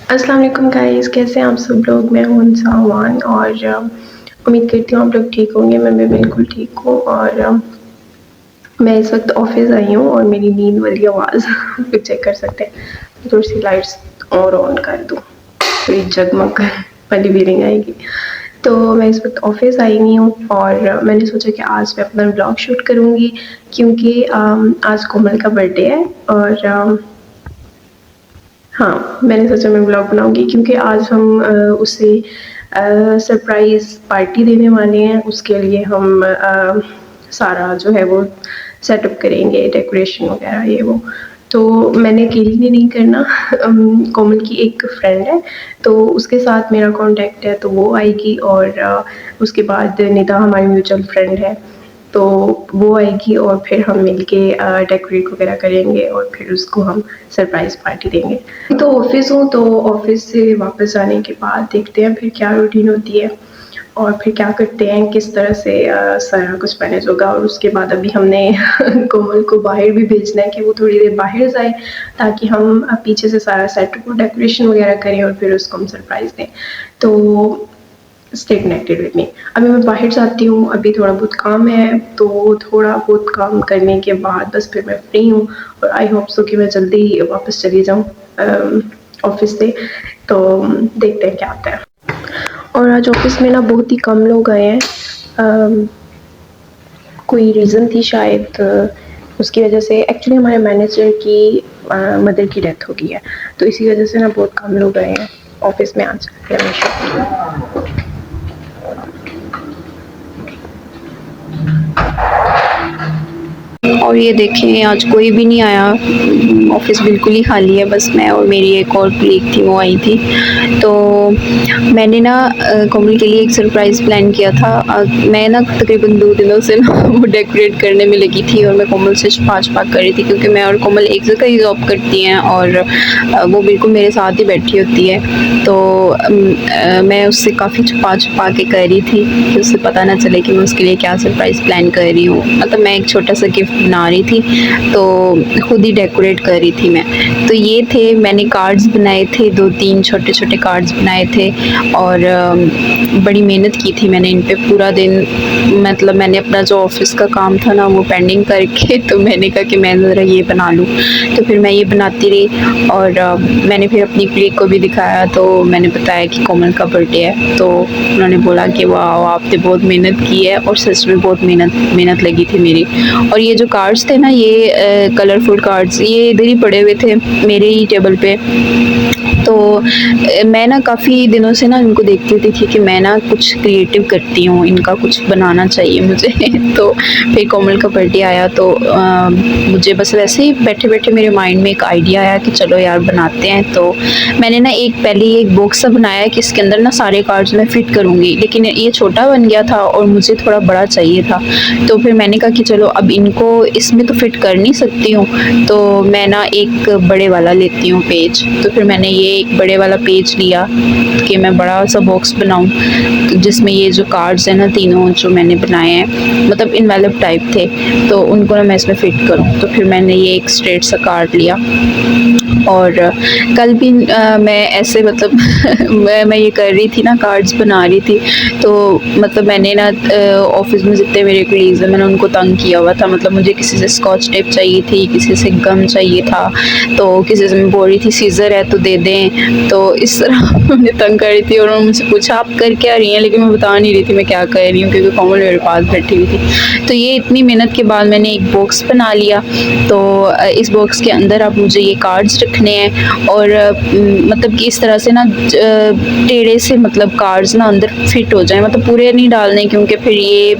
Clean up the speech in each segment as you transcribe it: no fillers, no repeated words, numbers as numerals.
अस्सलाम वालेकुम गाइस, कैसे हैं आप सब लोग। मैं हूँ सामान और उम्मीद करती हूँ आप लोग ठीक होंगे। मैं भी बिल्कुल ठीक हूँ और मैं इस वक्त ऑफिस आई हूँ और मेरी नींद वाली आवाज़ आप चेक कर सकते हैं। थोड़ी सी लाइट्स और ऑन कर दूँ, थोड़ी जगमग वाली फीलिंग आएगी। तो मैं इस वक्त ऑफिस आई हुई हूँ और मैंने सोचा कि आज मैं अपना ब्लॉग शूट करूँगी क्योंकि आज कोमल का बर्थडे है और हाँ, मैंने सोचा मैं व्लॉग बनाऊँगी क्योंकि आज हम उसे सरप्राइज़ पार्टी देने वाले हैं। उसके लिए हम सारा जो है वो सेटअप करेंगे, डेकोरेशन वगैरह ये वो। तो मैंने अकेली ने नहीं करना कोमल की एक फ्रेंड है, तो उसके साथ मेरा कॉन्टैक्ट है, तो वो आएगी और उसके बाद निदा हमारी म्यूचुअल फ्रेंड है, तो वो आएगी और फिर हम मिलके डेकोरेट वगैरह करेंगे और फिर उसको हम सरप्राइज़ पार्टी देंगे। तो ऑफिस हूँ, तो ऑफिस से वापस आने के बाद देखते हैं फिर क्या रूटीन होती है और फिर क्या करते हैं, किस तरह से सारा कुछ मैनेज होगा। और उसके बाद अभी हमने कोमल को बाहर भी भेजना है कि वो थोड़ी देर बाहर जाए ताकि हम पीछे से सारा सेटअप और डेकोरेशन वगैरह करें और फिर उसको हम सरप्राइज़ दें। तो स्टे कनेक्टेड विद मी। अभी मैं बाहर जाती हूँ, अभी थोड़ा बहुत काम है, तो थोड़ा बहुत काम करने के बाद बस फिर मैं फ्री हूँ और आई होप सो कि मैं जल्दी वापस चली जाऊँ ऑफिस से। तो देखते हैं क्या होता है। और आज ऑफिस में ना बहुत ही कम लोग आए हैं। कोई रीज़न थी शायद, उसकी वजह से एक्चुअली हमारे मैनेजर की मदर की डेथ हो गई है, तो इसी वजह से ना बहुत कम लोग आए हैं ऑफिस में आज हमेशा। और ये देखें आज कोई भी नहीं आया, ऑफिस बिल्कुल ही खाली है, बस मैं और मेरी एक और कलीग थी वो आई थी। तो मैंने ना कोमल के लिए एक सरप्राइज़ प्लान किया था। मैं ना तकरीबन 2 दिनों से ना वो डेकोरेट करने में लगी थी और मैं कोमल से छुपा कर रही थी क्योंकि मैं और कोमल एक जगह ही जॉब करती हैं और वो बिल्कुल मेरे साथ ही बैठी होती है। तो मैं उससे काफ़ी छुपा के कर रही थी कि उससे पता ना चले कि मैं उसके लिए क्या सरप्राइज़ प्लान कर रही हूँ। मतलब मैं एक छोटा सा गिफ्ट बना रही थी, तो खुद ही डेकोरेट कर रही थी मैं। तो ये थे, मैंने कार्ड्स बनाए थे, 2-3 छोटे-छोटे कार्ड्स बनाए थे और बड़ी मेहनत की थी मैंने इन पे पूरा दिन। मतलब मैंने अपना जो ऑफ़िस का काम था ना वो पेंडिंग करके तो मैंने कहा कि मैं ज़रा ये बना लूँ। तो फिर मैं ये बनाती रही और मैंने फिर अपनी कलीग को भी दिखाया, तो मैंने बताया कि कोमल का बर्थडे है। तो उन्होंने बोला कि वाह आपने बहुत मेहनत की है, और सच में बहुत मेहनत लगी थी मेरी। और ये जो कार्ड्स थे ना, ये कलरफुल कार्ड्स ये इधर ही पड़े हुए थे मेरे ही टेबल पे। तो मैं ना काफ़ी दिनों से ना इनको देखती थी कि मैं ना कुछ क्रिएटिव करती हूँ, इनका कुछ बनाना चाहिए मुझे तो फिर कोमल का बर्थडे आया तो मुझे बस वैसे ही बैठे-बैठे मेरे माइंड में एक आइडिया आया कि चलो यार बनाते हैं। तो मैंने ना पहले एक बॉक्स सा बनाया कि इसके अंदर ना सारे कार्ड्स मैं फ़िट करूँगी, लेकिन ये छोटा बन गया था और मुझे थोड़ा बड़ा चाहिए था। तो फिर मैंने कहा कि चलो अब इनको इसमें तो फ़िट कर नहीं सकती हूँ, तो मैं ना एक बड़े वाला लेती हूँ पेज। तो फिर मैंने ये एक बड़े वाला पेज लिया कि मैं बड़ा सा बॉक्स बनाऊँ, जिसमें ये जो कार्ड्स हैं ना तीनों जो मैंने बनाए हैं, मतलब इनवेलप टाइप थे, तो उनको ना मैं इसमें फ़िट करूँ। तो फिर मैंने ये एक स्ट्रेट सा कार्ड लिया और कल भी मैं ऐसे मतलब मैं ये कर रही थी ना, कार्ड्स बना रही थी, तो मतलब मैंने ना ऑफिस में जितने मेरे कलीग्स हैं मैंने उनको तंग किया हुआ था। मतलब मुझे किसी से स्कॉच टेप चाहिए थी, किसी से गम चाहिए था, तो किसी से मैं बोल रही थी सीज़र है तो दे दें। तो इस तरह मैंने तंग कर रही थी और उन्होंने मुझसे पूछा आप कर क्या रही हैं, लेकिन मैं बता नहीं रही थी मैं क्या कर रही हूँ क्योंकि कोमल मेरे पास बैठी हुई थी। तो ये इतनी मेहनत के बाद मैंने एक बॉक्स बना लिया। तो इस बॉक्स के अंदर अब मुझे ये कार्ड्स रखने हैं और मतलब कि इस तरह से ना टेढ़े से मतलब कार्ड्स ना अंदर फिट हो जाए, मतलब पूरे नहीं डालने क्योंकि फिर ये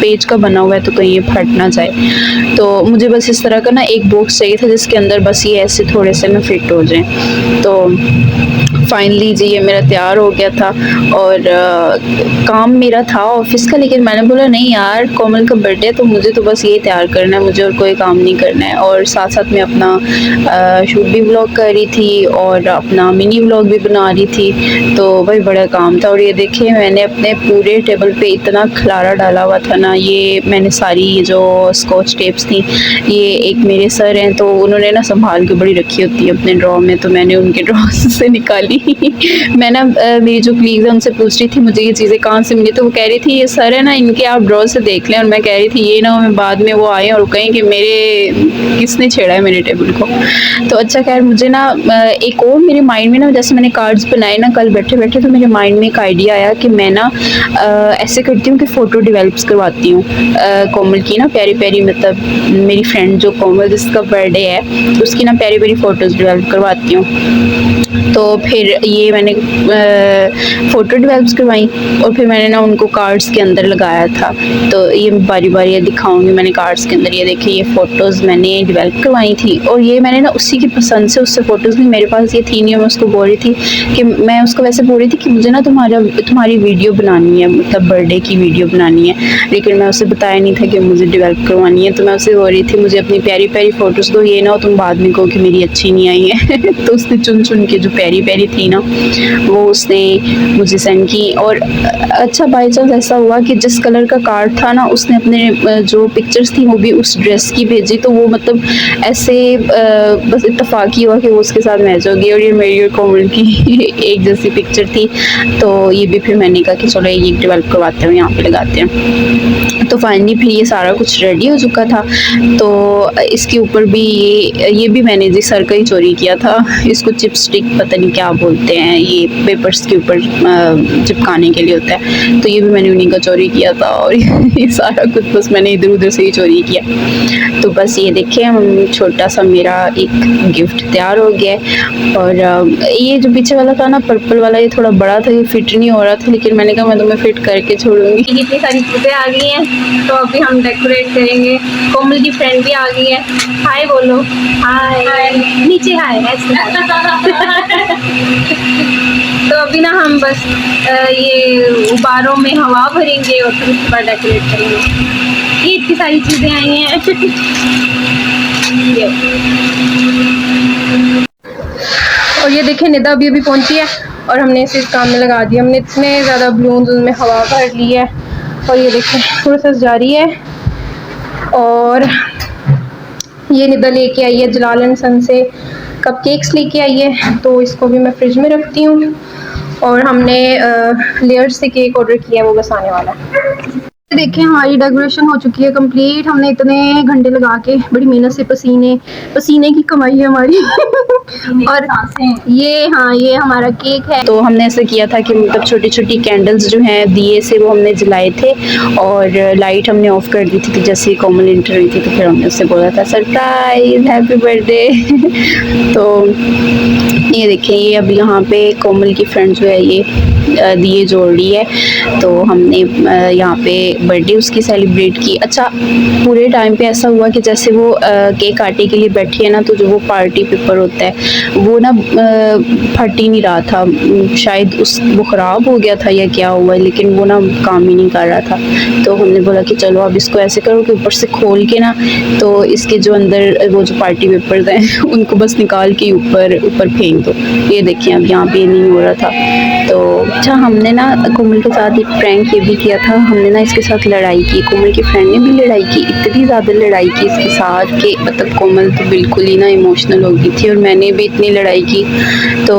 पेज का बना हुआ है तो कहीं ये फट ना जाए। तो मुझे बस इस तरह का ना एक बॉक्स चाहिए था जिसके अंदर बस ये ऐसे थोड़े से ना फिट हो जाए। तो फाइनली जी ये मेरा तैयार हो गया था और काम मेरा था ऑफिस का, लेकिन मैंने बोला नहीं यार कोमल का बर्थडे है तो मुझे तो बस ये तैयार करना है, मुझे और कोई काम नहीं करना है। और साथ साथ मैं अपना शूट भी व्लॉग कर रही थी और अपना मिनी व्लॉग भी बना रही थी, तो भाई बड़ा काम था। और ये देखिए मैंने अपने पूरे टेबल पे इतना खलारा डाला हुआ था ना, ये मैंने सारी जो स्कॉच टेप्स थी, ये एक मेरे सर हैं तो उन्होंने ना संभाल के बड़ी रखी होती है अपने ड्रॉ में, तो मैंने मैंने उनके ड्रॉर्स से निकाली। मैं ना मेरी जो कलीग है उनसे पूछ रही थी मुझे ये चीज़ें कहाँ से मिली, तो वो कह रही थी ये सर है ना इनके, आप ड्रॉर से देख लें। और मैं कह रही थी ये ना मैं बाद में वो आए और कहें कि मेरे किसने छेड़ा है मेरे टेबल को। तो अच्छा खैर मुझे ना एक और मेरे माइंड में ना, जैसे मैंने कार्ड्स बनाए ना कल बैठे बैठे, तो मेरे माइंड में एक आइडिया आया कि मैं ना ऐसे करती हूँ कि फ़ोटो डेवलप्स करवाती हूँ कोमल की ना प्यारी प्यारी, मतलब मेरी फ्रेंड जो कोमल जिसका बर्थडे है उसकी ना प्यारी प्यारी फ़ोटोज़ डेवलप करवाती हूँ। तो फिर ये मैंने फ़ोटो डेवलप्स करवाई और फिर मैंने ना उनको कार्ड्स के अंदर लगाया था। तो ये बारी बारी दिखाऊंगी मैंने कार्ड्स के अंदर, ये देखिए ये फ़ोटोज़ मैंने डेवलप करवाई थी। और ये मैंने ना उसी की पसंद से उससे फ़ोटोज़ ली, मेरे पास ये थी नहीं। मैं उसको बोल रही थी कि मैं उसको वैसे बोल रही थी कि मुझे ना तुम्हारी वीडियो बनानी है, मतलब बर्थडे की वीडियो बनानी है, लेकिन मैं उसे बताया नहीं था कि मुझे डेवलप करवानी है। तो मैं उसे बोल रही थी मुझे अपनी प्यारी प्यारी फ़ोटोज़ दो, ये ना हो तुम बाद में कहो कि मेरी अच्छी नहीं आई है। तो उसने चुन चुन के जो प्यारी प्यारी थी ना वो उसने मुझे सेंड की। और अच्छा बाई चांस ऐसा हुआ कि जिस कलर का कार्ड था ना उसने अपने जो पिक्चर्स थी वो भी उस ड्रेस की भेजी। तो वो मतलब ऐसे बस इत्तेफाकी हुआ कि वो उसके साथ मैच हो गई और ये मेरी और कोमल की एक जैसी पिक्चर थी। तो ये भी फिर मैंने कहा कि चलो ये डेवलप करवाते हैं, यहाँ पे लगाते हैं। तो फाइनली फिर ये सारा कुछ रेडी हो चुका था। तो इसके ऊपर भी ये भी मैंने जी सर का ही चोरी किया था। इसको चिपस्टिक पता नहीं क्या बोलते हैं, ये पेपर्स के ऊपर चिपकाने के लिए होता है। तो ये भी मैंने उन्हीं का चोरी किया था और ये सारा कुछ बस मैंने इधर उधर से ही चोरी किया। तो बस ये देखिए छोटा सा मेरा एक गिफ्ट तैयार हो गया है। और ये जो पीछे वाला था ना पर्पल वाला, ये थोड़ा बड़ा था, ये फिट नहीं हो रहा था, लेकिन मैंने कहा मैं तुम्हें फिट करके छोड़ूंगी। इतनी सारी चीज़ें आ गई हैं तो अभी हम डेकोरेट करेंगे। कोमल की फ्रेंड भी आ गई है, हाय बोलो। हाय नीचे हाय ऐसे तो अभी ना हम बस ये गुब्बारों में हवा भरेंगे और फिर उसके बाद डेकोरेट करेंगे। ये इतनी सारी चीज़ें आई हैं। ये और ये देखिए निदा अभी पहुंची है और हमने इसे इस काम में लगा दिया। हमने इतने ज़्यादा बलून्स उनमें हवा भर ली है और ये देखिए प्रोसेस जारी है। और ये निदा लेके आई है जलाल एंड सन से कपकेक्स लेके आई है, तो इसको भी मैं फ्रिज में रखती हूँ। और हमने लेयर्स से केक ऑर्डर किया है, वो बस आने वाला है। देखिए हमारी डेकोरेशन हो चुकी है कंप्लीट। हमने इतने घंटे लगा के बड़ी मेहनत से पसीने की कमाई है हमारी। और ये ये हमारा केक है। तो हमने ऐसा किया था कि मतलब छोटी छोटी कैंडल्स जो हैं दिए से वो हमने जलाए थे और लाइट हमने ऑफ कर दी थी। तो जैसे कोमल एंटर हुई थी तो फिर हमने उससे बोला था सरप्राइज हैप्पी बर्थडे। तो ये देखिए ये अब यहाँ पे कोमल की फ्रेंड जो है ये दिए जोड़ रही है। तो हमने यहाँ पे बर्थडे उसकी सेलिब्रेट की। अच्छा पूरे टाइम पे ऐसा हुआ कि जैसे वो केक काटने के लिए बैठी है ना, तो जो वो पार्टी पेपर होता है वो ना फट ही नहीं रहा था, शायद वो ख़राब हो गया था या क्या हुआ, लेकिन वो ना काम ही नहीं कर रहा था। तो हमने बोला कि चलो अब इसको ऐसे करो कि ऊपर से खोल के ना तो इसके जो अंदर वो जो पार्टी पेपर्स हैं उनको बस निकाल के ऊपर फेंक दो। ये देखिए अब यहाँ पे नहीं हो रहा था। तो अच्छा हमने ना कोमल के साथ एक प्रैंक ये भी किया था। हमने ना इसके साथ लड़ाई की, कोमल की फ्रेंड ने भी लड़ाई की, इतनी ज़्यादा लड़ाई की इसके साथ कि मतलब कोमल तो बिल्कुल ही ना इमोशनल हो गई थी और मैंने भी इतनी लड़ाई की। तो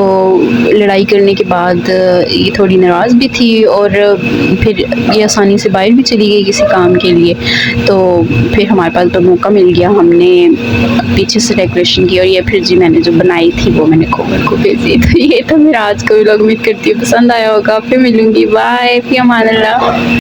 लड़ाई करने के बाद ये थोड़ी नाराज़ भी थी और फिर ये आसानी से बाहर भी चली गई किसी काम के लिए। तो फिर हमारे पास तो मौका मिल गया, हमने पीछे से डेकोरेशन की और ये फिर जी मैंने जो बनाई थी वो मैंने कोमल को भेजी। तो ये था मेरा आज का व्लॉग। उम्मीद करती हूँ पसंद आया होगा। फिर मिलूंगी, बाय, फिर अमान अल्लाह।